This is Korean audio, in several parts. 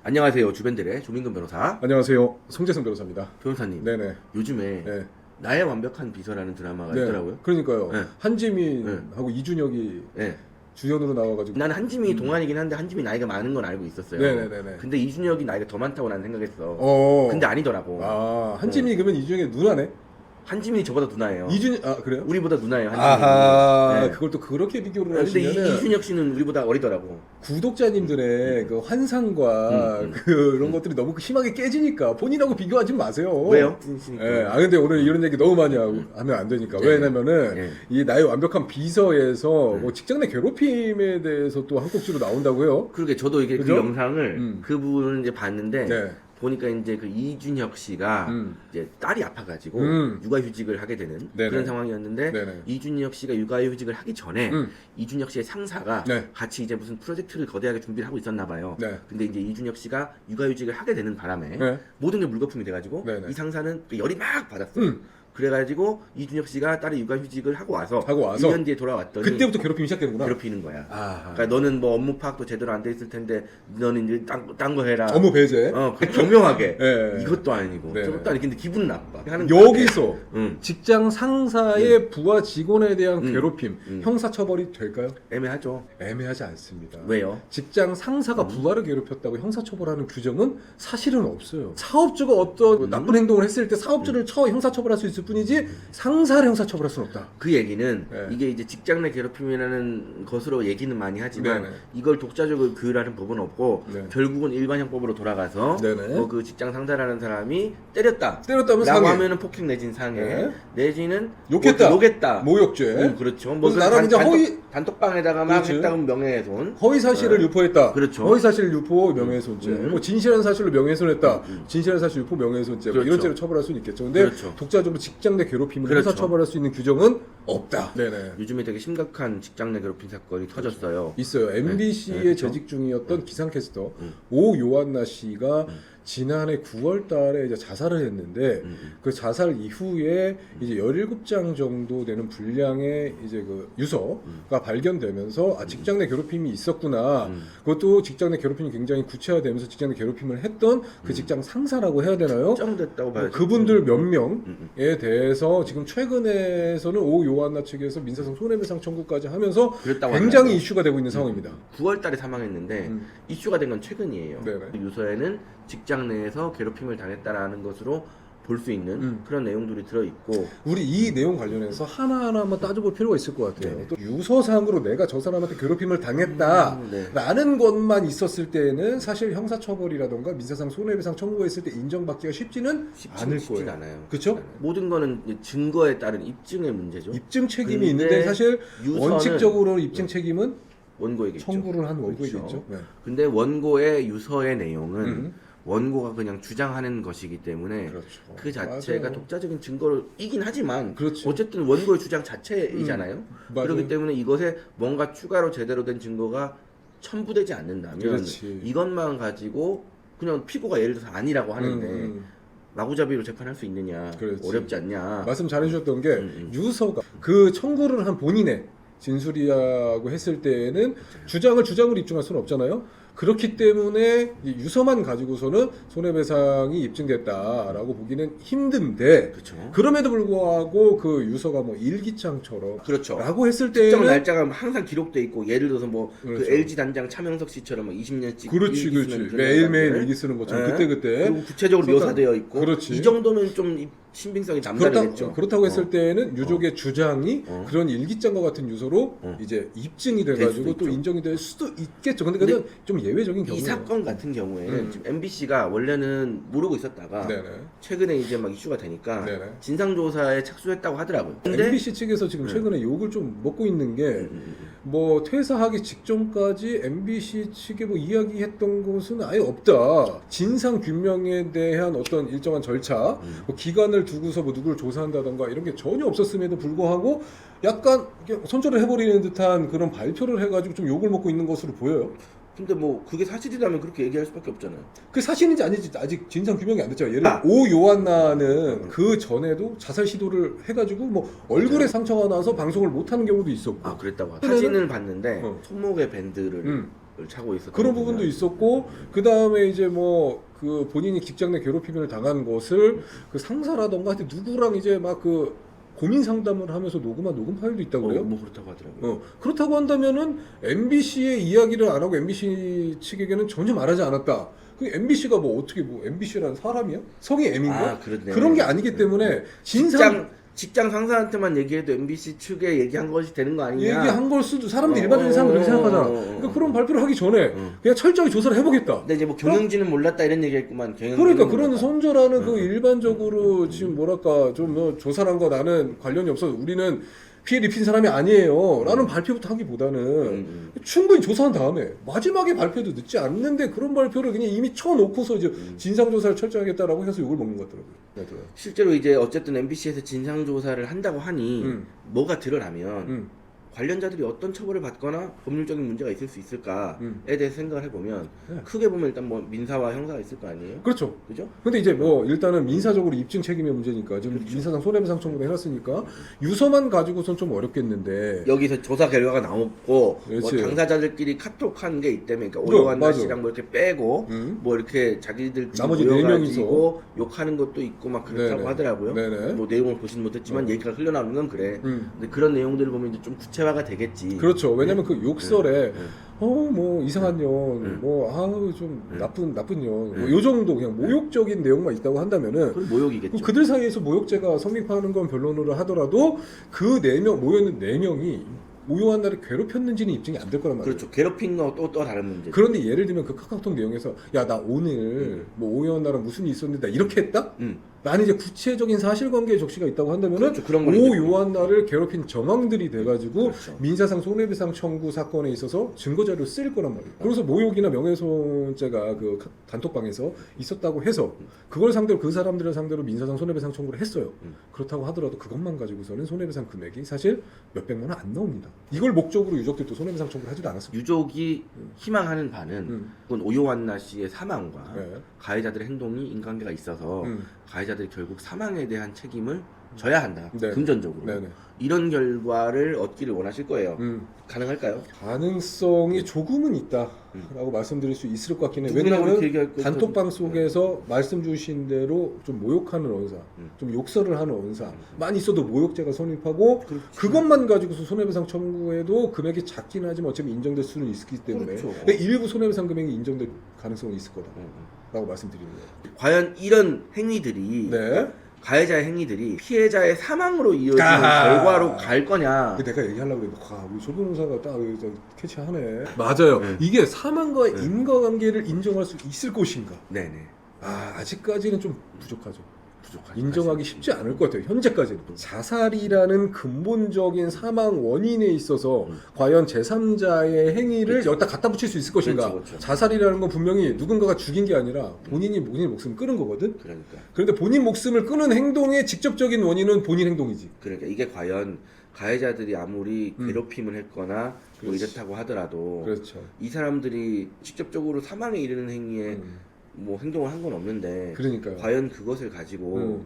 안녕하세요. 주변들의 조민근 변호사. 안녕하세요. 송재성 변호사입니다. 변호사님. 네네. 요즘에 네. 나의 완벽한 비서라는 드라마가 네. 있더라고요. 그러니까요. 네. 한지민하고 이준혁이 네. 주연으로 나와가지고. 나는 한지민이 동안이긴 한데 한지민이 나이가 많은 건 알고 있었어요. 네네네네. 근데 이준혁이 나이가 더 많다고 나는 생각했어. 근데 아니더라고. 한지민이 그러면 이준혁의 누나네? 한지민이 저보다 누나예요. 그래요? 우리보다 누나예요. 한지민이. 아하. 네. 그걸 또 그렇게 비교를 근데 하시면은 이준혁 씨는 우리보다 어리더라고. 구독자님들의 그 환상과 그런 것들이 너무 심하게 깨지니까 본인하고 비교하지 마세요. 왜요? 예. 근데 오늘 이런 얘기 너무 많이 하면 안 되니까. 네. 왜냐면은 네. 이 나의 완벽한 비서에서 뭐 직장 내 괴롭힘에 대해서 또 한 꼭지로 나온다고요. 그러게 저도 이게 그 그죠? 영상을 그분을 이제 봤는데 네. 보니까 이제 그 이준혁 씨가 이제 딸이 아파가지고 육아휴직을 하게 되는 네네. 그런 상황이었는데 네네. 이준혁 씨가 육아휴직을 하기 전에 이준혁 씨의 상사가 네. 같이 이제 무슨 프로젝트를 거대하게 준비를 하고 있었나 봐요. 네. 근데 이제 이준혁 씨가 육아휴직을 하게 되는 바람에 네. 모든 게 물거품이 돼가지고 네네. 이 상사는 또 열이 막 받았어요. 그래가지고 이준혁 씨가 딸이 육아휴직을 하고 와서 1년 뒤에 돌아왔더니 그때부터 괴롭힘이 시작되는구나. 괴롭히는 거야. 아하. 그러니까 너는 뭐 업무 파악도 제대로 안 돼 있을 텐데 너는 이제 딴 거 해라. 업무 배제. 교묘하게. 네. 이것도 아니고 네. 저것도 아니고 근데 기분 나빠. 하는 여기서 응. 직장 상사의 부하 직원에 대한 괴롭힘, 응. 형사처벌이 될까요? 애매하죠. 애매하지 않습니다. 왜요? 직장 상사가 부하를 괴롭혔다고 형사처벌하는 규정은 사실은 없어요. 사업주가 어떤 나쁜 행동을 했을 때 사업주를 형사처벌할 수 있을 뿐이지 상사를 형사처벌할 수는 없다. 그 얘기는 네. 이게 이제 직장 내 괴롭힘이라는 것으로 얘기는 많이 하지만 네네. 이걸 독자적으로 규율하는 법은 없고 네. 결국은 일반형법으로 돌아가서 네네. 그 직장 상사라는 사람이 때렸다면 때렸다면 라고 상해. 하면은 폭행 내진 상해 네. 내지는 욕했다. 욕했다. 모욕죄. 그렇죠. 그래서 나라는 이제 단톡방에다가 막 그렇지. 했다면 명예훼손. 허위 사실을 유포했다. 그렇죠. 허위 사실 유포 명예훼손죄. 뭐 진실한 사실로 명예훼손했다. 진실한 사실 유포 명예훼손죄. 뭐 그렇죠. 이런 죄로 처벌할 수는 있겠죠. 근데 그렇죠. 독자적으로 직장 내 괴롭힘을 그렇죠. 형사 처벌할 수 있는 규정은 없다. 네네. 요즘에 되게 심각한 직장 내 괴롭힘 사건이 터졌어요. 있어요. MBC에 네, 그렇죠. 재직 중이었던 기상캐스터 오요한나 씨가 지난해 9월 달에 이제 자살을 했는데 그 자살 이후에 이제 17장 정도 되는 분량의 이제 그 유서가 발견되면서 직장 내 괴롭힘이 있었구나. 그것도 직장 내 괴롭힘이 굉장히 구체화되면서 직장 내 괴롭힘을 했던 그 직장 상사라고 해야 되나요? 특정됐다고 봐야죠. 그분들 몇 명에 대해서 지금 최근에서는 오요한나 측에서 민사상 손해배상 청구까지 하면서 그랬다고 굉장히 하더라고요. 이슈가 되고 있는 상황입니다. 9월 달에 사망했는데 이슈가 된 건 최근이에요. 네네. 유서에는 직장 내에서 괴롭힘을 당했다라는 것으로 볼 수 있는 그런 내용들이 들어있고 우리 이 내용 관련해서 하나하나 한번 따져볼 필요가 있을 것 같아요. 네. 또 유서상으로 내가 저 사람한테 괴롭힘을 당했다라는 네. 것만 있었을 때는 사실 형사처벌이라던가 민사상 손해배상 청구했을 때 인정받기가 쉽지는 않을 쉽진 거예요. 않아요. 그렇죠? 모든 거는 이제 증거에 따른 입증의 문제죠. 입증 책임이 근데 있는데 사실 유서는 원칙적으로 입증 책임은 원고에겠죠. 청구를 한 그렇죠. 원고이겠죠. 네. 근데 원고의 유서의 내용은 원고가 그냥 주장하는 것이기 때문에 그렇죠. 그 자체가 맞아요. 독자적인 증거이긴 하지만 그렇지. 어쨌든 원고의 주장 자체이잖아요. 맞아요. 그렇기 때문에 이것에 뭔가 추가로 제대로 된 증거가 첨부되지 않는다면 그렇지. 이것만 가지고 그냥 피고가 예를 들어서 아니라고 하는데 마구잡이로 재판할 수 있느냐 그렇지. 어렵지 않냐. 말씀 잘해주셨던 게 유서가 그 청구를 한 본인의 진술이라고 했을 때에는 주장을 입증할 수는 없잖아요. 그렇기 때문에 이 유서만 가지고서는 손해배상이 입증됐다라고 보기는 힘든데 그렇죠. 그럼에도 불구하고 그 유서가 뭐 일기장처럼 그렇죠. 라고 했을 특정 때는 날짜가 항상 기록돼 있고 예를 들어서 뭐 그 그렇죠. LG 단장 차명석 씨처럼 뭐 20년씩 그렇지 매일매일 일기 쓰는 것처럼 그때 그리고 구체적으로 묘사되어 있고 그렇지. 이 정도면 좀 신빙성이 남다르겠죠. 그렇다고 했을 때는 유족의 주장이 그런 일기장과 같은 유서로 이제 입증이 돼가지고 또 있죠. 인정이 될 수도 있겠죠. 근데 그건 좀 예외적인 이 경우예요. 사건 같은 경우에는 지금 MBC가 원래는 모르고 있었다가 네네. 최근에 이제 막 이슈가 되니까 네네. 진상조사에 착수했다고 하더라고요. 근데 MBC 측에서 지금 최근에 욕을 좀 먹고 있는 게 뭐 퇴사하기 직전까지 MBC 측에 뭐 이야기했던 것은 아예 없다. 진상 규명에 대한 어떤 일정한 절차, 뭐 기간을 두고서 뭐 누구를 조사한다던가 이런 게 전혀 없었음에도 불구하고 약간 이렇게 손절을 해버리는 듯한 그런 발표를 해가지고 좀 욕을 먹고 있는 것으로 보여요. 근데 뭐 그게 사실이라면 그렇게 얘기할 수밖에 없잖아요. 그 사실인지 아닌지 아직 진상 규명이 안 됐잖아요. 예를 들어 오요한나는 그 전에도 자살 시도를 해가지고 뭐 얼굴에 상처가 나서 방송을 못하는 경우도 있었고. 아 그랬다고 하더라고요. 사진을 봤는데 어. 손목에 밴드를 차고 있었던 그런 부분도 있었고 그 다음에 이제 뭐 그 본인이 직장 내 괴롭힘을 당한 것을 그 상사라던가 하여튼 누구랑 이제 막 그 고민 상담을 하면서 녹음한 녹음 파일도 있다고 그래요. 뭐 그렇다고 하더라고요. 그렇다고 한다면은 MBC의 이야기를 안 하고 MBC 측에게는 전혀 말하지 않았다. 그 MBC가 뭐 어떻게 뭐 MBC라는 사람이야? 성이 M인가? 그렇네. 그런 게 아니기 때문에 직장 상사한테만 얘기해도 MBC 측에 얘기한 것이 되는 거 아니냐? 얘기한 걸 수도 사람들 일반적인 사람들이 그렇게 생각하잖아. 그러니까 그런 발표를 하기 전에 그냥 철저히 조사를 해보겠다. 근데 이제 뭐 경영진은 몰랐다 이런 얘기했구만. 그러니까 그런 선조라는 그 일반적으로 지금 뭐랄까 좀 뭐 조사한 거 나는 관련이 없어. 우리는 피해를 입힌 사람이 아니에요. 라는 발표부터 하기보다는 충분히 조사한 다음에 마지막에 발표도 늦지 않는데 그런 발표를 그냥 이미 쳐놓고서 이제 진상조사를 철저하겠다라고 해서 욕을 먹는 것 같더라고요. 실제로 이제 어쨌든 MBC에서 진상조사를 한다고 하니 뭐가 드러나면 관련자들이 어떤 처벌을 받거나 법률적인 문제가 있을 수 있을까에 대해서 생각을 해보면 크게 보면 일단 뭐 민사와 형사가 있을 거 아니에요? 그렇죠. 그죠? 근데 이제 뭐 일단은 민사적으로 입증 책임의 문제니까 지금 민사상 손해배상 청구를 해놨으니까 유서만 가지고선 좀 어렵겠는데 여기서 조사 결과가 나오고 뭐 당사자들끼리 카톡한 게 있다면 그러니까 오요한나 씨랑 뭐 이렇게 빼고 뭐 이렇게 자기들 나머지 4명이서 욕하는 것도 있고 막 그렇다고 네네. 하더라고요. 네네. 뭐 내용을 보진 못했지만 얘기가 흘러나오는 건 그래. 근데 그런 내용들을 보면 이제 좀 구체화가 되겠지. 그렇죠. 왜냐면 그 욕설에 뭐 이상한 년, 뭐 아우 좀 나쁜 년, 뭐 요 정도 그냥 모욕적인 내용만 있다고 한다면은 그건 모욕이겠죠. 그들 사이에서 모욕죄가 성립하는 건 변론으로 하더라도 그 4명 모였는 4명이 오요한 나를 괴롭혔는지는 입증이 안 될 거란 말이에요. 그렇죠. 괴롭힌 거 또 다른 문제. 그런데 예를 들면 그 카카오톡 내용에서 야 나 오늘 뭐 오요한 나랑 무슨 일이 있었는데 나 이렇게 했다? 나는 이제 구체적인 사실관계의 적시가 있다고 한다면은 그렇죠. 그런 걸 오요한 나를 괴롭힌 정황들이 돼가지고 그렇죠. 민사상 손해배상 청구 사건에 있어서 증거자료 쓰일 거란 말이에요. 그래서 모욕이나 명예훼손죄가 그 단톡방에서 있었다고 해서 그걸 상대로 그 사람들을 상대로 민사상 손해배상 청구를 했어요. 그렇다고 하더라도 그것만 가지고서는 손해배상 금액이 사실 몇백만 원 안 나옵니다. 이걸 목적으로 유족들도 손해배상 청구를 하지도 않았습니다. 유족이 희망하는 바는 그건 오요한나 씨의 사망과 네. 가해자들의 행동이 인관계가 있어서 가해자들이 결국 사망에 대한 책임을 져야 한다. 네. 금전적으로. 네네. 이런 결과를 얻기를 원하실 거예요. 가능할까요? 가능성이 조금은 있다라고 말씀드릴 수 있을 것 같긴 해요. 누구나 그렇게 왜냐하면 얘기할 거 단톡방 속에서 말씀 주신 대로 좀 모욕하는 언사, 좀 욕설을 하는 언사만 있어도 모욕죄가 성립하고 그렇지. 그것만 가지고서 손해배상 청구해도 금액이 작긴 하지만 어차피 인정될 수는 있기 때문에 그렇죠. 그러니까 일부 손해배상 금액이 인정될 가능성은 있을 거다라고 말씀드리는 거예요. 과연 이런 행위들이 네. 가해자의 행위들이 피해자의 사망으로 이어지는 결과로 갈 거냐. 내가 얘기하려고 했는데 우리 조변호사가 딱 캐치하네. 맞아요. 이게 사망과 인과관계를 인정할 수 있을 것인가. 네네. 아직까지는 좀 부족하죠. 인정하기 쉽지 않을 것 같아요. 현재까지는. 자살이라는 근본적인 사망 원인에 있어서 과연 제3자의 행위를 여기다 갖다 붙일 수 있을 것인가. 그렇죠. 자살이라는 건 분명히 누군가가 죽인 게 아니라 본인이 목숨을 끊은 거거든. 그러니까. 그런데 본인 목숨을 끊은 행동의 직접적인 원인은 본인 행동이지. 그러니까 이게 과연 가해자들이 아무리 괴롭힘을 했거나 뭐 이렇다고 하더라도 그렇죠. 이 사람들이 직접적으로 사망에 이르는 행위에 뭐 행동을 한 건 없는데 그러니까요. 과연 그것을 가지고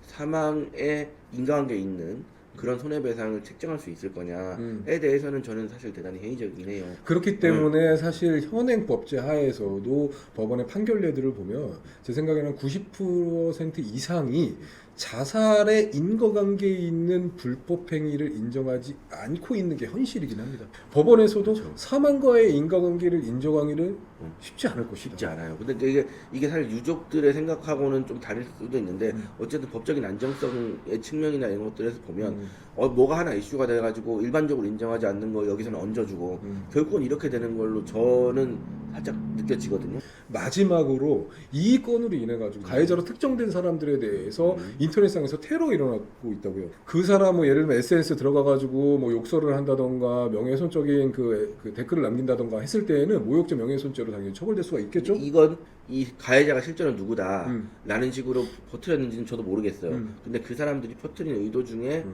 사망에 인과관계 있는 그런 손해배상을 책정할 수 있을 거냐에 대해서는 저는 사실 대단히 회의적이긴 해요. 그렇기 때문에 사실 현행 법제 하에서도 법원의 판결례들을 보면 제 생각에는 90% 이상이 자살의 인과관계에 있는 불법 행위를 인정하지 않고 있는 게 현실이긴 합니다. 법원에서도 그렇죠. 사망과의 인과관계를 인정하기는 쉽지 않을 것이다. 쉽지 않아요. 근데 이게 사실 유족들의 생각하고는 좀 다를 수도 있는데 어쨌든 법적인 안정성의 측면이나 이런 것들에서 보면 뭐가 하나 이슈가 돼가지고 일반적으로 인정하지 않는 거 여기서는 얹어주고 결국은 이렇게 되는 걸로 저는 살짝 느껴지거든요. 마지막으로 이 건으로 인해 가지고 가해자로 특정된 사람들에 대해서 인터넷상에서 테러 일어나고 있다고요. 그 사람 뭐 예를 들면 SNS 들어가 가지고 뭐 욕설을 한다던가 명예훼손적인 그 댓글을 남긴다던가 했을 때에는 모욕죄 명예훼손죄로 당연히 처벌될 수가 있겠죠. 이 가해자가 실제로 누구다 라는 식으로 퍼뜨렸는지는 저도 모르겠어요. 근데 그 사람들이 퍼뜨린 의도 중에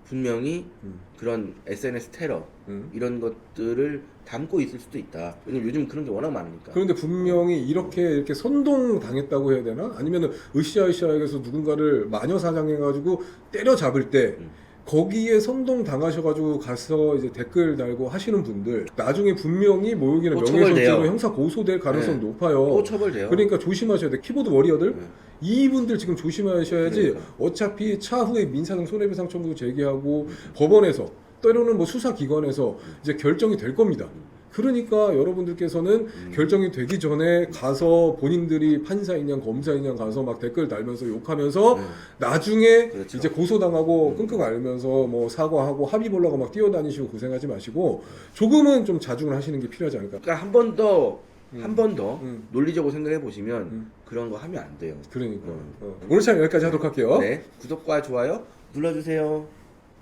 분명히 그런 SNS 테러 이런 것들을 담고 있을 수도 있다. 왜냐면 요즘 그런 게 워낙 많으니까. 그런데 분명히 이렇게 선동 당했다고 해야 되나? 아니면은 으쌰으쌰해서 누군가를 마녀 사냥해가지고 때려잡을 때 거기에 선동 당하셔가지고 가서 이제 댓글 달고 하시는 분들 나중에 분명히 모욕이나 또 명예훼손죄로 처벌돼요. 형사 고소될 가능성이 네. 높아요. 또 처벌돼요. 그러니까 조심하셔야 돼. 키보드 워리어들 네. 이분들 지금 조심하셔야지. 그러니까. 어차피 차후에 민사상 손해배상 청구 제기하고 법원에서 때로는 뭐 수사기관에서 이제 결정이 될 겁니다. 그러니까 여러분들께서는 결정이 되기 전에 가서 본인들이 판사이냐 검사이냐 가서 막 댓글 달면서 욕하면서 네. 나중에 그렇죠. 이제 고소당하고 끙끙 앓으면서 뭐 사과하고 합의 보려고 막 뛰어다니시고 고생하지 마시고 조금은 좀 자중을 하시는 게 필요하지 않을까. 그러니까 한 번 더 음. 논리적으로 생각해 보시면 그런 거 하면 안 돼요. 그러니까 오늘 참 여기까지 하도록 할게요. 네, 구독과 좋아요 눌러주세요.